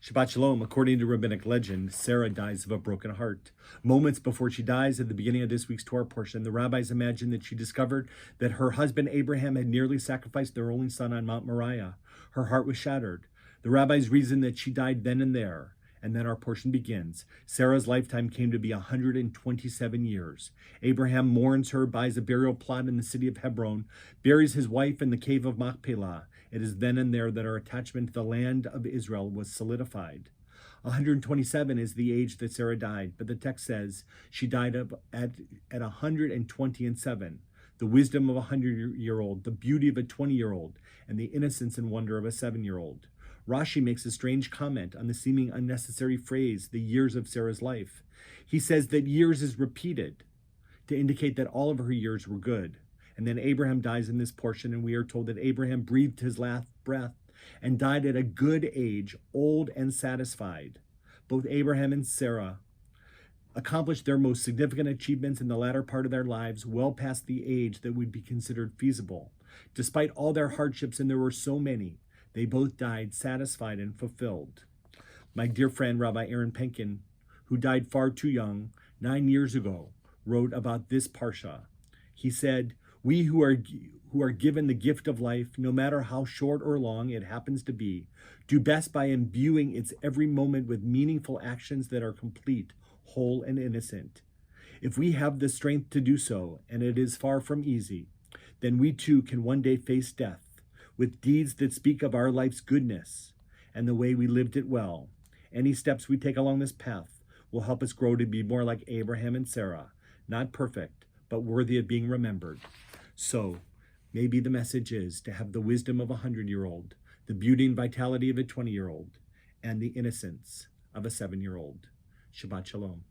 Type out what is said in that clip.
Shabbat Shalom. According to rabbinic legend, Sarah dies of a broken heart. Moments before she dies, at the beginning of this week's Torah portion, the rabbis imagine that she discovered that her husband Abraham had nearly sacrificed their only son on Mount Moriah. Her heart was shattered. The rabbis reason that she died then and there. And then our portion begins. Sarah's lifetime came to be 127 years. Abraham mourns her, buys a burial plot in the city of Hebron, buries his wife in the cave of Machpelah. It is then and there that her attachment to the land of Israel was solidified. 127 is the age that Sarah died, but the text says she died at 127. The wisdom of a 100-year-old, the beauty of a 20-year-old, and the innocence and wonder of a 7-year-old. Rashi makes a strange comment on the seeming unnecessary phrase, the years of Sarah's life. He says that years is repeated to indicate that all of her years were good. And then Abraham dies in this portion, and we are told that Abraham breathed his last breath and died at a good age, old and satisfied. Both Abraham and Sarah accomplished their most significant achievements in the latter part of their lives, well past the age that would be considered feasible. Despite all their hardships, and there were so many, they both died satisfied and fulfilled. My dear friend, Rabbi Aaron Penkin, who died far too young 9 years ago, wrote about this parsha. He said, "We who are given the gift of life, no matter how short or long it happens to be, do best by imbuing its every moment with meaningful actions that are complete, whole, and innocent. If we have the strength to do so, and it is far from easy, then we too can one day face death with deeds that speak of our life's goodness and the way we lived it well. Any steps we take along this path will help us grow to be more like Abraham and Sarah, not perfect, but worthy of being remembered." So maybe the message is to have the wisdom of a 100-year-old, the beauty and vitality of a 20-year-old, and the innocence of a 7-year-old. Shabbat Shalom.